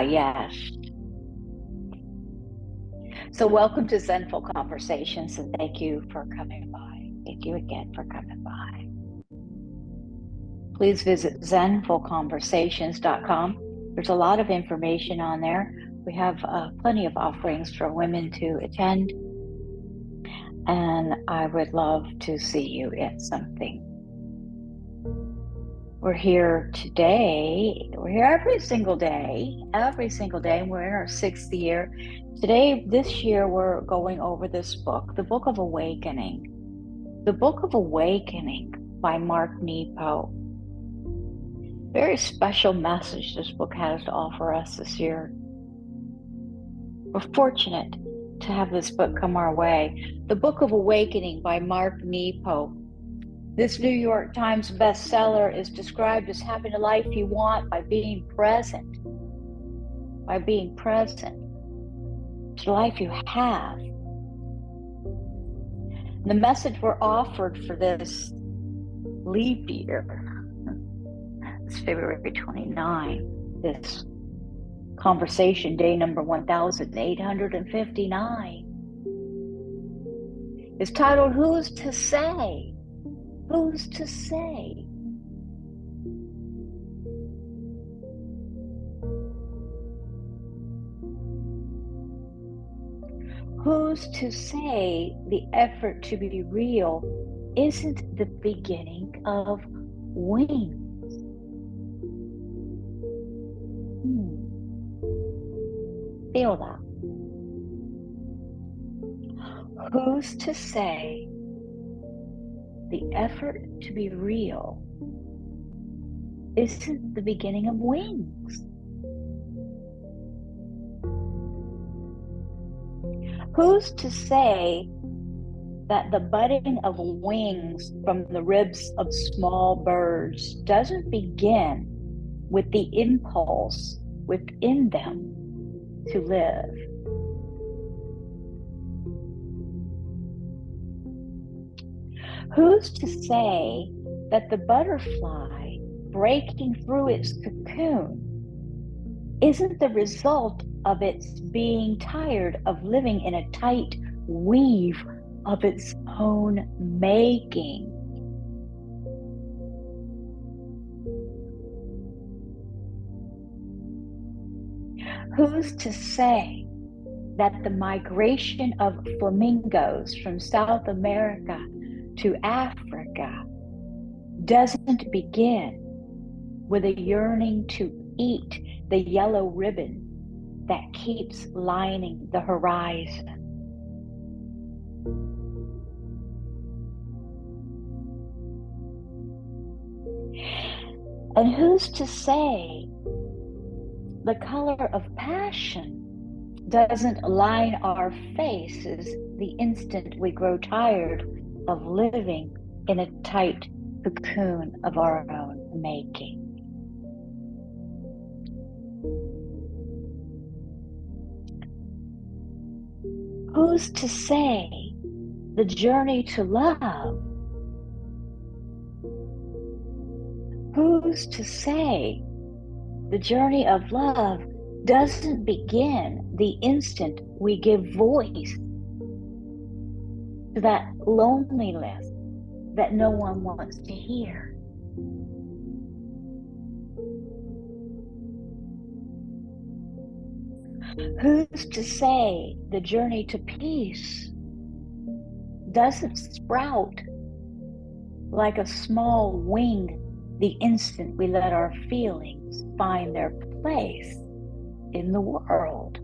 Yes. So welcome to Zenful Conversations, and thank you for coming by. Thank you again for coming by. Please visit zenfulconversations.com. There's a lot of information on there. We have plenty of offerings for women to attend, and I would love to see you at something. We're here today. We're here every single day, and we're in our 6th year. Today, this year, we're going over this book, the Book of Awakening. The Book of Awakening by Mark Nepo. Very special message this book has to offer us this year. We're fortunate to have this book come our way. The Book of Awakening by Mark Nepo. This New York Times bestseller is described as having a life you want by being present. By being present to the life you have. The message we're offered for this leap year, it's February 29, this conversation day number 1859, is titled, Who's to Say? Who's to say? Who's to say the effort to be real isn't the beginning of wings? Feel that. Who's to say the effort to be real isn't the beginning of wings? Who's to say that the budding of wings from the ribs of small birds doesn't begin with the impulse within them to live? Who's to say that the butterfly breaking through its cocoon isn't the result of its being tired of living in a tight weave of its own making? Who's to say that the migration of flamingos from South America to Africa doesn't begin with a yearning to eat the yellow ribbon that keeps lining the horizon? And who's to say the color of passion doesn't line our faces the instant we grow tired of living in a tight cocoon of our own making? Who's to say the journey to love? Who's to say the journey of love doesn't begin the instant we give voice to that loneliness that no one wants to hear? Who's to say the journey to peace doesn't sprout like a small wing the instant we let our feelings find their place in the world?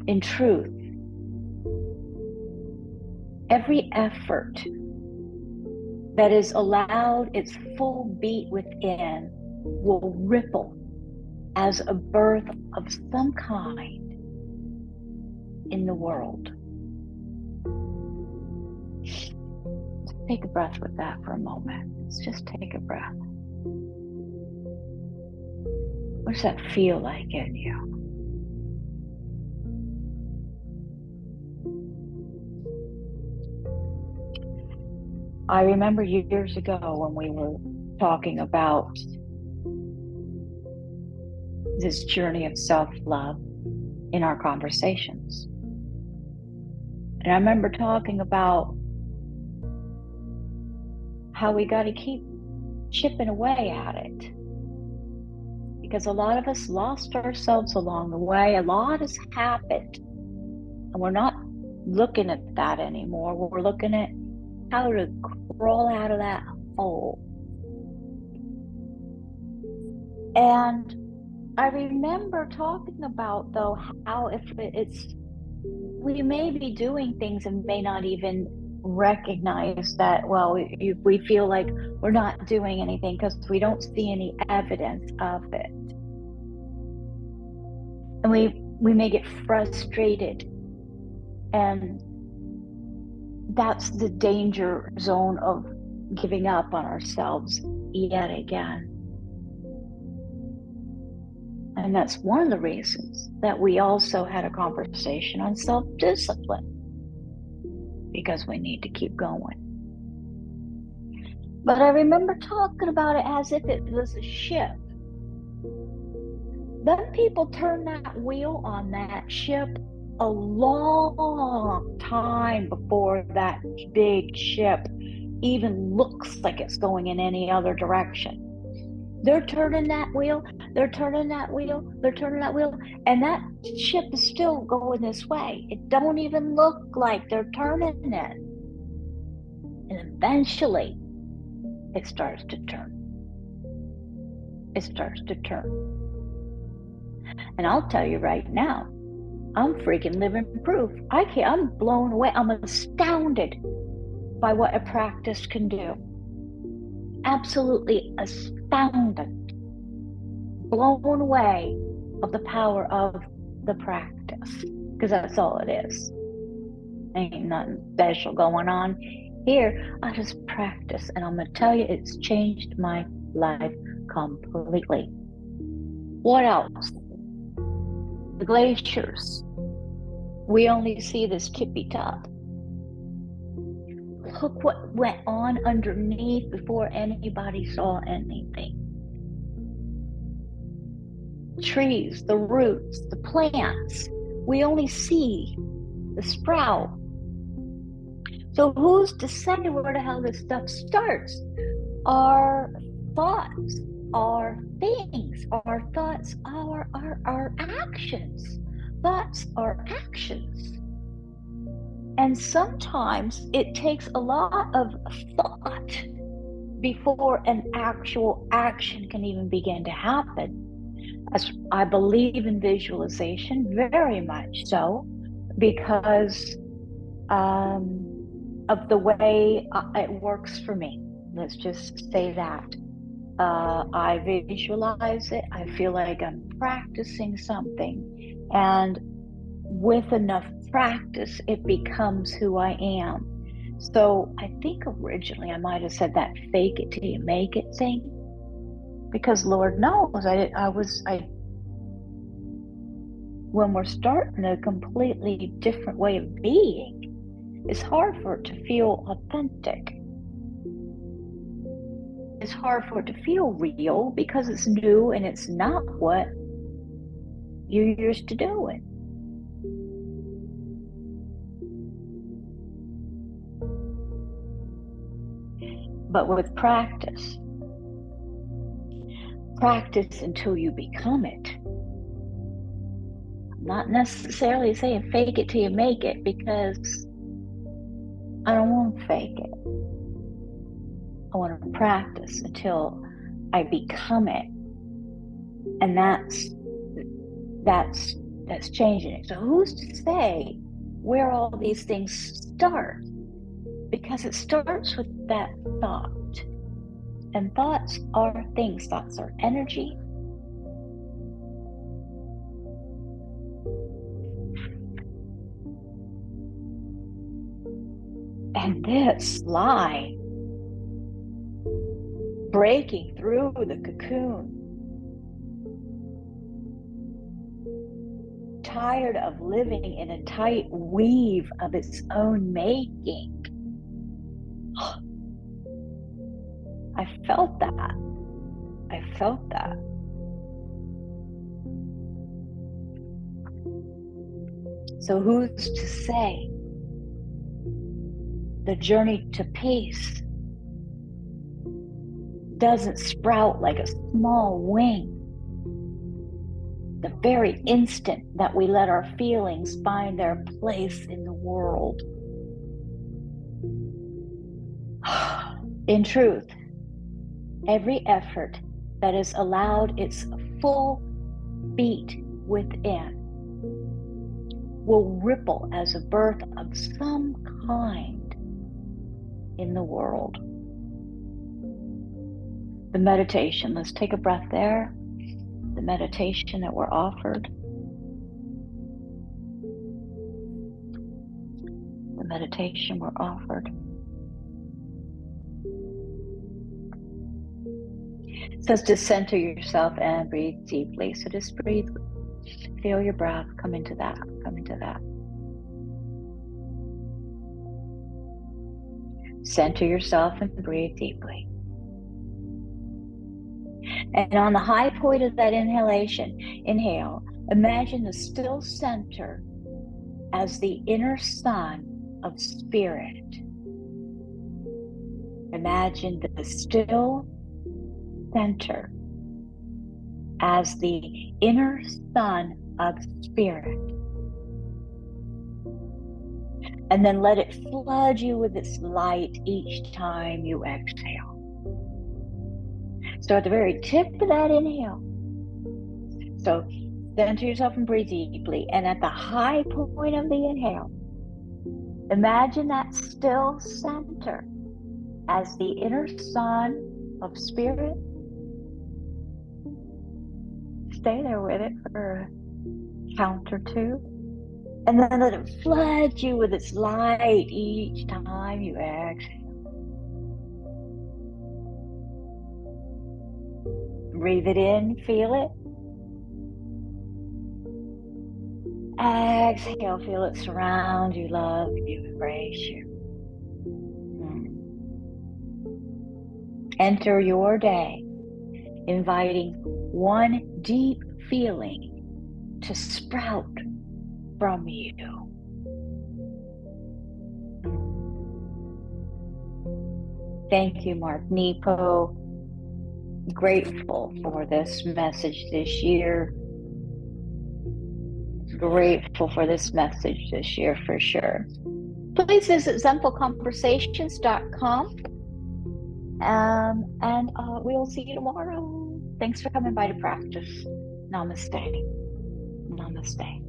In truth, every effort that is allowed its full beat within will ripple as a birth of some kind in the world. Take a breath with that for a moment. Let's just take a breath. What does that feel like in you? I remember years ago when we were talking about this journey of self-love in our conversations. And I remember talking about how we got to keep chipping away at it. Because a lot of us lost ourselves along the way. A lot has happened. And we're not looking at that anymore. We're looking at how to crawl out of that hole. And I remember talking about, though, how if we may be doing things and may not even recognize that, well, we feel like we're not doing anything because we don't see any evidence of it. And we may get frustrated, and that's the danger zone of giving up on ourselves yet again. And that's one of the reasons that we also had a conversation on self-discipline, because we need to keep going. But I remember talking about it as if it was a ship. Then people turn that wheel on that ship a long time before that big ship even looks like it's going in any other direction. They're turning that wheel, they're turning that wheel, they're turning that wheel, and that ship is still going this way. It don't even look like they're turning it. And eventually, it starts to turn. It starts to turn. And I'll tell you right now, I'm freaking living proof. I'm blown away. I'm astounded by what a practice can do. Absolutely astounded. Blown away of the power of the practice, because that's all it is. Ain't nothing special going on here. I just practice, and I'm gonna tell you, it's changed my life completely. What else? The glaciers. We only see this tippy top. Look what went on underneath before anybody saw anything. Trees, the roots, the plants. We only see the sprout. So who's to say where the hell this stuff starts? Our thoughts, our things, our thoughts, our actions. Thoughts are actions. And sometimes it takes a lot of thought before an actual action can even begin to happen. As I believe in visualization, very much so, because of the way it works for me. Let's just say that. I visualize it. I feel like I'm practicing something. And with enough practice, it becomes who I am. So I think originally I might have said that fake it till you make it thing, because Lord knows when we're starting a completely different way of being, it's hard for it to feel authentic. It's hard for it to feel real because it's new and it's not what you're used to doing. But with practice until you become it. I'm not necessarily saying fake it till you make it, because I don't want to fake it. I want to practice until I become it. And that's changing it. So who's to say where all these things start? Because it starts with that thought. And thoughts are things. Thoughts are energy. And this lie, breaking through the cocoon, tired of living in a tight weave of its own making. I felt that. I felt that. So who's to say the journey to peace doesn't sprout like a small wing the very instant that we let our feelings find their place in the world? In truth, every effort that is allowed its full beat within will ripple as a birth of some kind in the world. The meditation, let's take a breath there. The meditation that we're offered. The meditation we're offered. It says to center yourself and breathe deeply. So just breathe, feel your breath, come into that, come into that. Center yourself and breathe deeply. And on the high point of that inhalation, inhale, imagine the still center as the inner sun of spirit. Imagine the still center as the inner sun of spirit. And then let it flood you with its light each time you exhale. So at the very tip of that inhale, so center yourself and breathe deeply. And at the high point of the inhale, imagine that still center as the inner sun of spirit. Stay there with it for a count or two. And then let it flood you with its light each time you exhale. Breathe it in, feel it. Exhale, feel it surround you, love you, embrace you. Enter your day, inviting one deep feeling to sprout from you. Thank you, Mark Nepo. Grateful for this message this year. Grateful for this message this year for sure. Please visit zenfulconversations.com and we'll see you tomorrow. Thanks for coming by to practice. Namaste. Namaste.